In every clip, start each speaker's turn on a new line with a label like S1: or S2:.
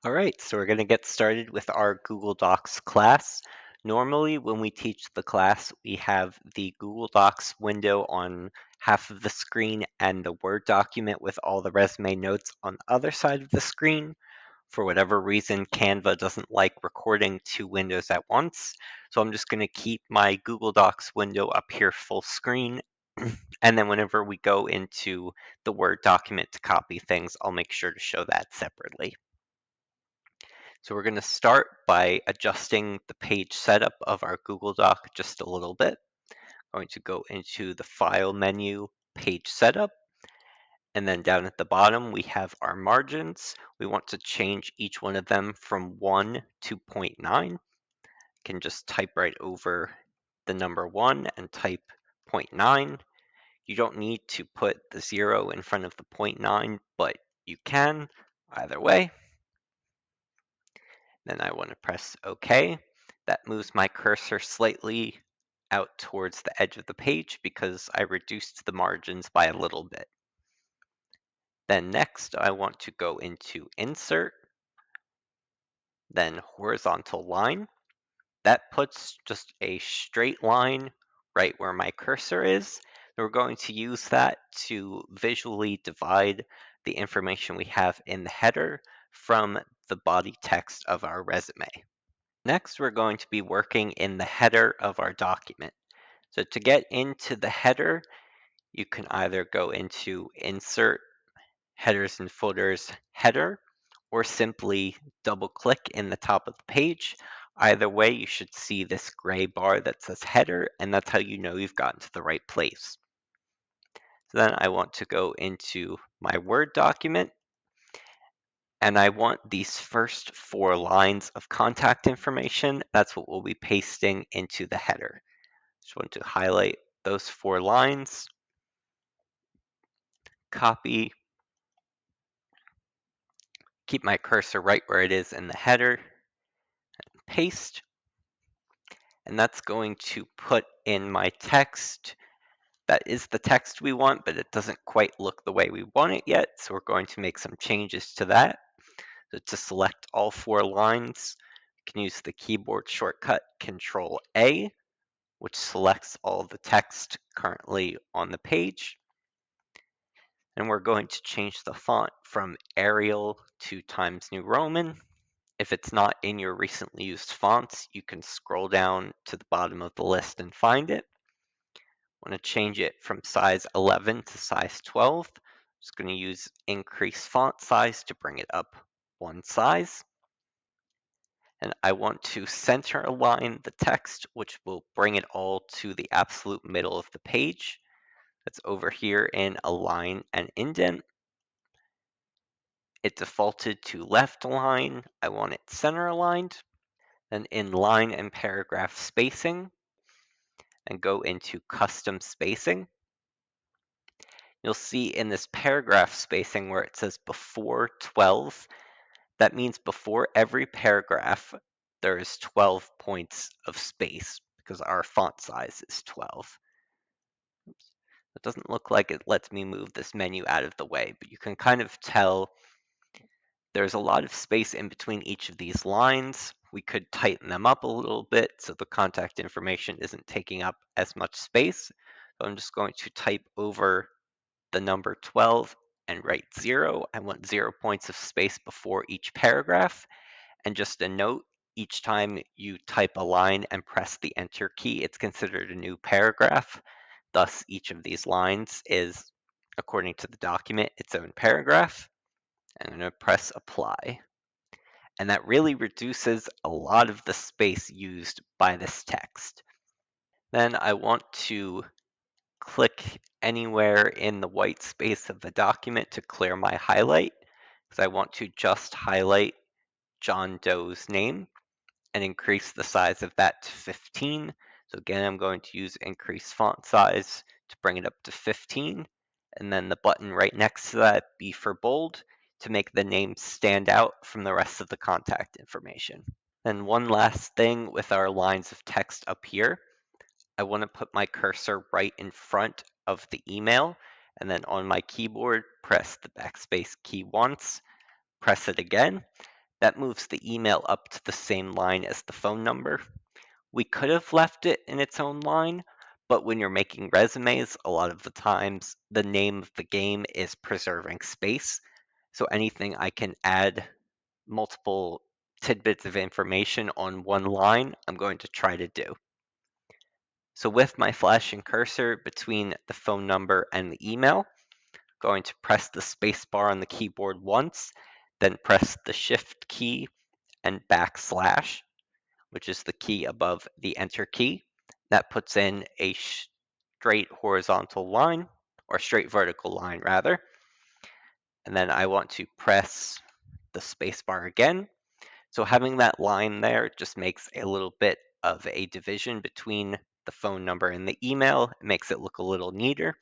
S1: All right, so we're going to get started with our Google Docs class. Normally, when we teach the class, we have the Google Docs window on half of the screen and the Word document with all the resume notes on the other side of the screen. For whatever reason, Canva doesn't like recording two windows at once, so I'm just going to keep my Google Docs window up here full screen. And then whenever we go into the Word document to copy things, I'll make sure to show that separately. So we're going to start by adjusting the page setup of our Google Doc just a little bit. I'm going to go into the File menu, Page Setup, and then down at the bottom we have our margins. We want to change each one of them from 1 to 0.9. Can just type right over the number 1 and type 0.9. You don't need to put the 0 in front of the 0.9, but you can either way. Then I want to press OK. That moves my cursor slightly out towards the edge of the page because I reduced the margins by a little bit. Then next, I want to go into Insert, then Horizontal Line. That puts just a straight line right where my cursor is. We're going to use that to visually divide the information we have in the header from the body text of our resume. Next, we're going to be working in the header of our document. So to get into the header, you can either go into Insert, Headers and Footers, Header, or simply double click in the top of the page. Either way, you should see this gray bar that says Header, and that's how you know you've gotten to the right place. So then I want to go into my Word document, and I want these first 4 lines of contact information. That's what we'll be pasting into the header. Just want to highlight those 4 lines, copy, keep my cursor right where it is in the header, paste, and that's going to put in my text. That is the text we want, but it doesn't quite look the way we want it yet, so we're going to make some changes to that. So to select all 4 lines, you can use the keyboard shortcut Control A, which selects all the text currently on the page. And we're going to change the font from Arial to Times New Roman. If it's not in your recently used fonts, you can scroll down to the bottom of the list and find it. I want to change it from size 11 to size 12. I'm just going to use increase font size to bring it up 1 size. And I want to center align the text, which will bring it all to the absolute middle of the page. That's over here in Align and Indent. It defaulted to left align. I want it center aligned. Then in line and paragraph spacing, and go into custom spacing. You'll see in this paragraph spacing where it says before 12, that means before every paragraph, there is 12 points of space because our font size is 12. It doesn't look like it lets me move this menu out of the way, but you can kind of tell there's a lot of space in between each of these lines. We could tighten them up a little bit so the contact information isn't taking up as much space. So I'm just going to type over the number 12 and write 0. I want 0 points of space before each paragraph. And just a note, each time you type a line and press the Enter key, it's considered a new paragraph. Thus, each of these lines is, according to the document, its own paragraph. I'm going to press Apply. And that really reduces a lot of the space used by this text. Then I want to click anywhere in the white space of the document to clear my highlight, because I want to just highlight John Doe's name and increase the size of that to 15. So again, I'm going to use increase font size to bring it up to 15. And then the button right next to that, B for bold, to make the name stand out from the rest of the contact information. Then one last thing with our lines of text up here, I want to put my cursor right in front of the email, and then on my keyboard, press the backspace key once, press it again. that moves the email up to the same line as the phone number. We could have left it in its own line, but when you're making resumes, a lot of the times the name of the game is preserving space. So anything I can add multiple tidbits of information on one line, I'm going to try to do. So with my flashing cursor between the phone number and the email, going to press the space bar on the keyboard once, then press the shift key and backslash, which is the key above the enter key. That puts in a straight horizontal line, or straight vertical line rather. And then I want to press the space bar again. So having that line there just makes a little bit of a division between the phone number and the email. It makes it look a little neater.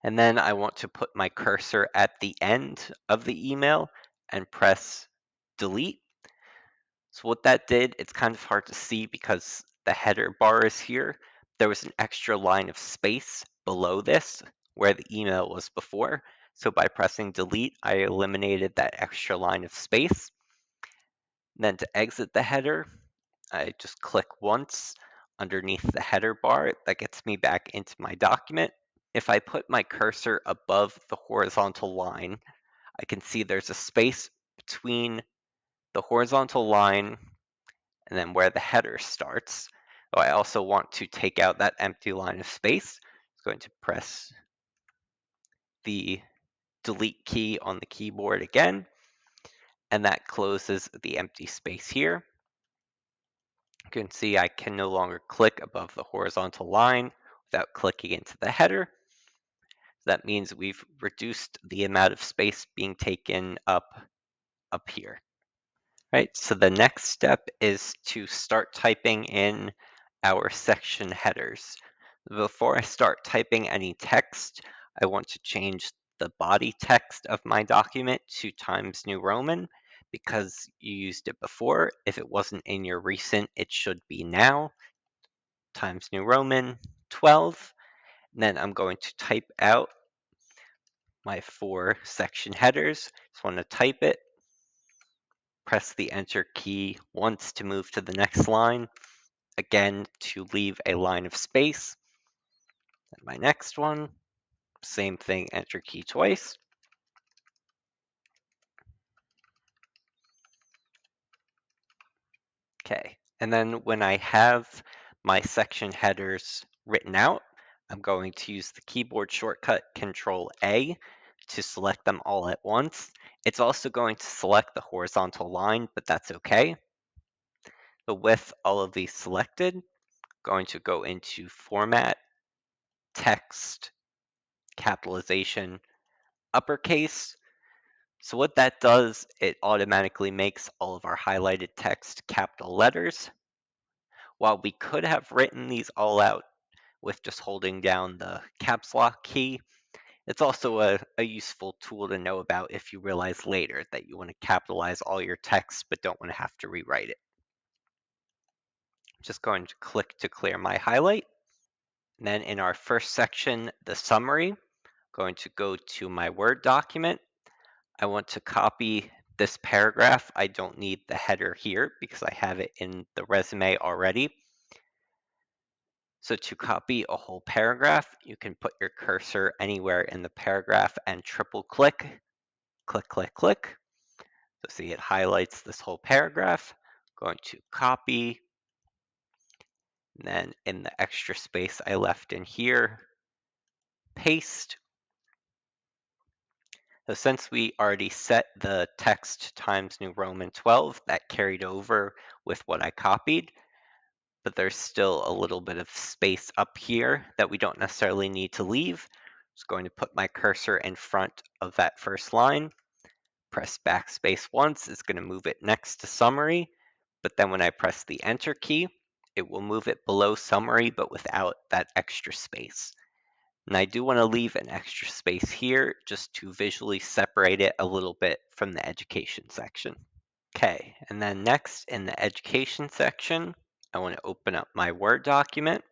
S1: And then I want to put my cursor at the end of the email and press delete. So what that did, it's kind of hard to see because the header bar is here. There was an extra line of space below this where the email was before. So by pressing delete, I eliminated that extra line of space. Then to exit the header, I just click once underneath the header bar. That gets me back into my document. If I put my cursor above the horizontal line, I can see there's a space between the horizontal line and then where the header starts. So I also want to take out that empty line of space. I'm going to press the delete key on the keyboard again, and that closes the empty space here. You can see I can no longer click above the horizontal line without clicking into the header. That means we've reduced the amount of space being taken up here. Right, so the next step is to start typing in our section headers. Before I start typing any text, I want to change the body text of my document to Times New Roman because you used it before. If it wasn't in your recent, it should be now. Times New Roman 12. And then I'm going to type out my 4 section headers. Just want to type it. Press the enter key once to move to the next line. Again, to leave a line of space. And my next one, same thing, enter key twice. Okay, and then when I have my section headers written out, I'm going to use the keyboard shortcut Control A to select them all at once. It's also going to select the horizontal line, but that's okay. But with all of these selected, going to go into Format, Text, Capitalization, Uppercase. So what that does, it automatically makes all of our highlighted text capital letters. While we could have written these all out with just holding down the caps lock key, it's also a useful tool to know about if you realize later that you want to capitalize all your text but don't want to have to rewrite it. Just going to click to clear my highlight. And then in our first section, the summary, going to go to my Word document. I want to copy this paragraph. I don't need the header here because I have it in the resume already. So to copy a whole paragraph, you can put your cursor anywhere in the paragraph and triple click, click, click, click. So see, it highlights this whole paragraph. Going to copy, and then in the extra space I left in here, paste. So since we already set the text Times New Roman 12, that carried over with what I copied, but there's still a little bit of space up here that we don't necessarily need to leave. Just going to put my cursor in front of that first line, press backspace once, it's going to move it next to summary, but then when I press the enter key, it will move it below summary but without that extra space. And I do want to leave an extra space here just to visually separate it a little bit from the education section. Okay, and then next in the education section, I want to open up my Word document.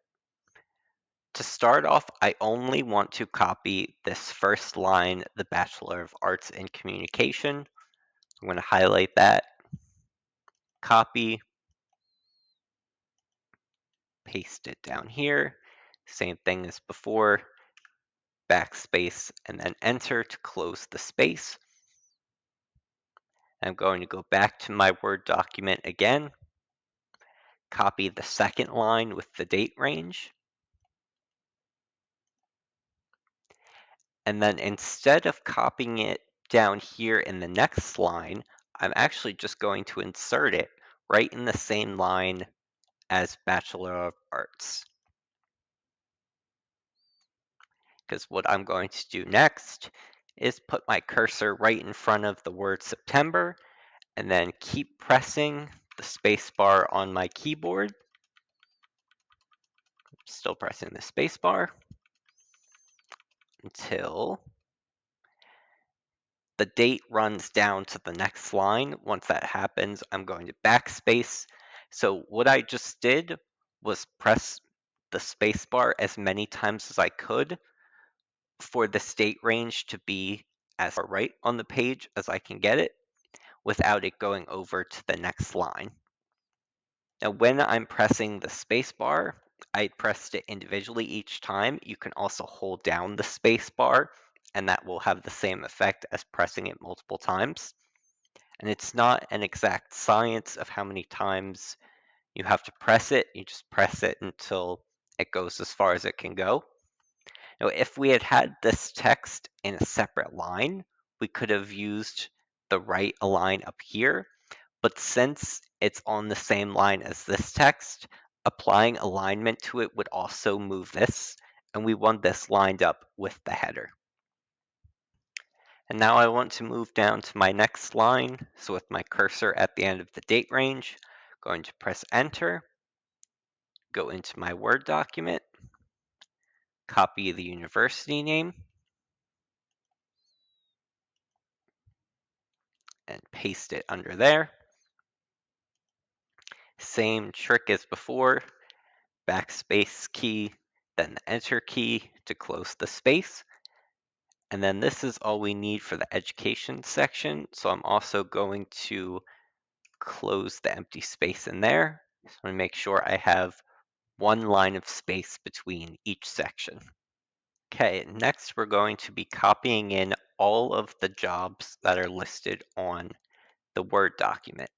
S1: To start off, I only want to copy this first line, the Bachelor of Arts in Communication. I'm going to highlight that, copy, paste it down here. Same thing as before, backspace, and then enter to close the space. I'm going to go back to my Word document again, copy the second line with the date range, and then instead of copying it down here in the next line, I'm actually just going to insert it right in the same line as Bachelor of Arts. Because what I'm going to do next is put my cursor right in front of the word September and then keep pressing the space bar on my keyboard. Still pressing the space bar until the date runs down to the next line. Once that happens, I'm going to backspace. So what I just did was press the space bar as many times as I could for the date range to be as far right on the page as I can get it without it going over to the next line. Now, when I'm pressing the space bar, I pressed it individually each time. You can also hold down the space bar, and that will have the same effect as pressing it multiple times. And it's not an exact science of how many times you have to press it. You just press it until it goes as far as it can go. Now, if we had had this text in a separate line, we could have used the right align up here. But since it's on the same line as this text, applying alignment to it would also move this, and we want this lined up with the header. And now I want to move down to my next line. So with my cursor at the end of the date range, going to press enter, go into my Word document, copy the university name, and paste it under there. Same trick as before, backspace key, then the enter key to close the space. And then this is all we need for the education section. So I'm also going to close the empty space in there. So I'm going to make sure I have one line of space between each section. Okay, next we're going to be copying in all of the jobs that are listed on the Word document.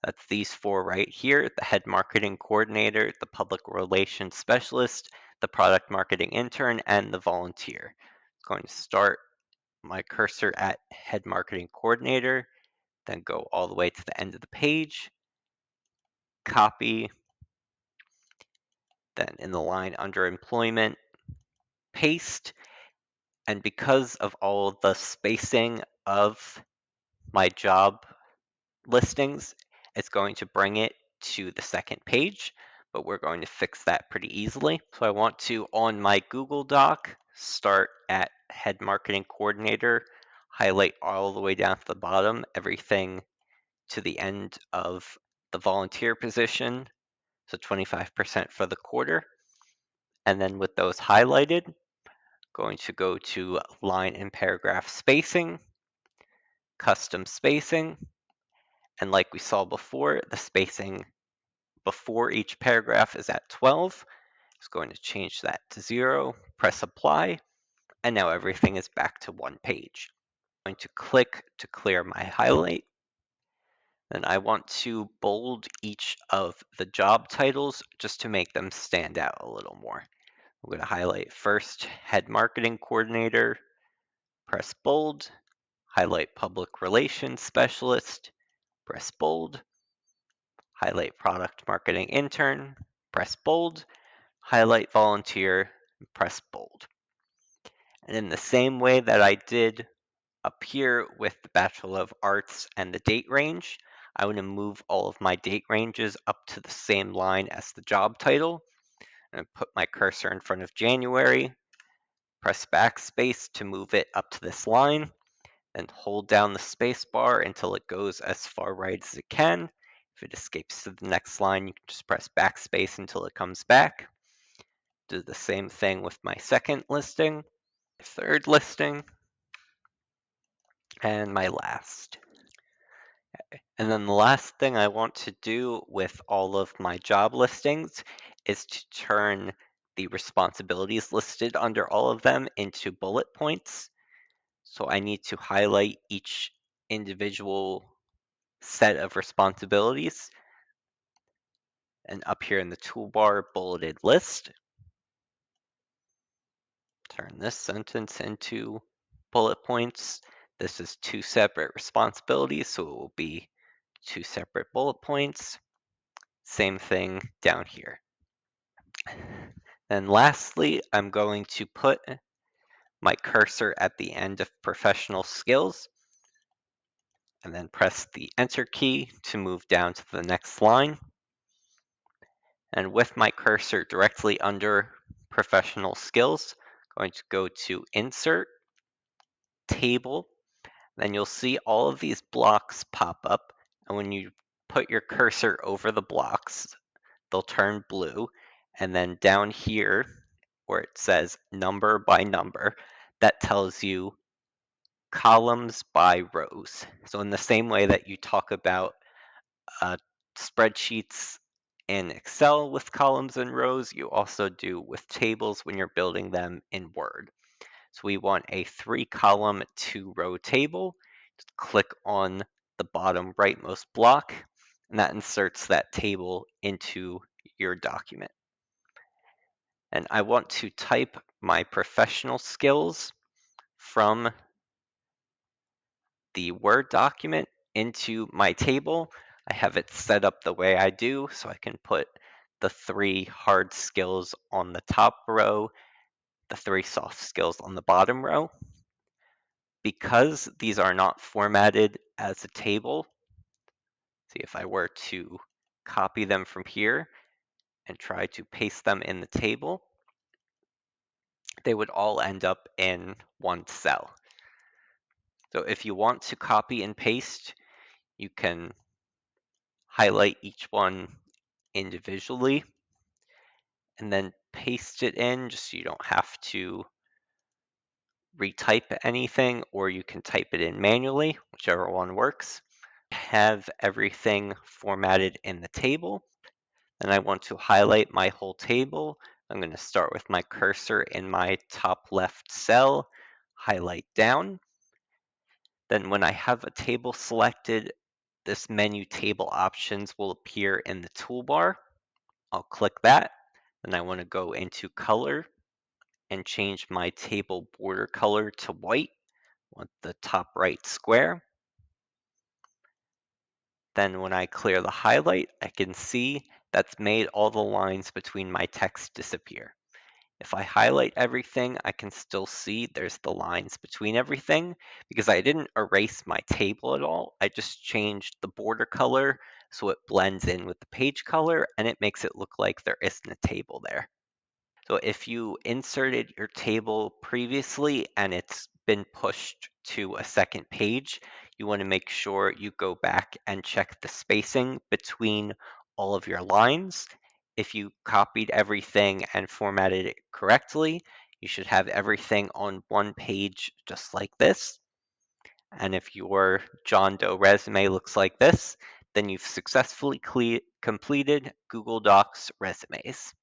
S1: That's these four right here, the head marketing coordinator, the public relations specialist, the product marketing intern, and the volunteer. I'm going to start my cursor at head marketing coordinator, then go all the way to the end of the page, copy, then in the line under employment, paste, and because of all the spacing of my job listings, it's going to bring it to the second page, but we're going to fix that pretty easily. So I want to, on my Google Doc, start at head marketing coordinator, highlight all the way down to the bottom, everything to the end of the volunteer position, so 25% for the quarter. And then with those highlighted, going to go to line and paragraph spacing, custom spacing, and like we saw before, the spacing before each paragraph is at 12. It's going to change that to 0, press apply, and now everything is back to one page. I'm going to click to clear my highlight. Then I want to bold each of the job titles just to make them stand out a little more. I'm going to highlight first head marketing coordinator, press bold, highlight public relations specialist, press bold, highlight product marketing intern, press bold, highlight volunteer, press bold. And in the same way that I did up here with the Bachelor of Arts and the date range, I want to move all of my date ranges up to the same line as the job title. And put my cursor in front of January, press backspace to move it up to this line, then hold down the space bar until it goes as far right as it can. If it escapes to the next line, you can just press backspace until it comes back. Do the same thing with my second listing, third listing, and my last. And then the last thing I want to do with all of my job listings is to turn the responsibilities listed under all of them into bullet points. So I need to highlight each individual set of responsibilities, and up here in the toolbar, bulleted list. Turn this sentence into bullet points. This is 2 separate responsibilities, so it will be 2 separate bullet points. Same thing down here. And lastly, I'm going to put my cursor at the end of professional skills, and then press the Enter key to move down to the next line. And with my cursor directly under professional skills, I'm going to go to Insert, Table, then you'll see all of these blocks pop up. And when you put your cursor over the blocks, they'll turn blue. And then down here, where it says number by number, that tells you columns by rows. So in the same way that you talk about spreadsheets in Excel with columns and rows, you also do with tables when you're building them in Word. So we want a 3-column, 2-row table. Just click on the bottom rightmost block, and that inserts that table into your document. And I want to type my professional skills from the Word document into my table. I have it set up the way I do, so I can put the 3 hard skills on the top row, the 3 soft skills on the bottom row. Because these are not formatted as a table, see if I were to copy them from here and try to paste them in the table, they would all end up in one cell. So if you want to copy and paste, you can highlight each one individually and then paste it in just so you don't have to retype anything, or you can type it in manually, whichever one works. Have everything formatted in the table. Then I want to highlight my whole table. I'm going to start with my cursor in my top left cell, highlight down. Then when I have a table selected, this menu Table Options will appear in the toolbar. I'll click that. Then I want to go into Color and change my table border color to white. I want the top right square. Then when I clear the highlight, I can see that's made all the lines between my text disappear. If I highlight everything, I can still see there's the lines between everything because I didn't erase my table at all. I just changed the border color so it blends in with the page color and it makes it look like there isn't a table there. So if you inserted your table previously and it's been pushed to a second page, you want to make sure you go back and check the spacing between all of your lines. If you copied everything and formatted it correctly, you should have everything on one page just like this. And if your John Doe resume looks like this, then you've successfully completed Google Docs resumes.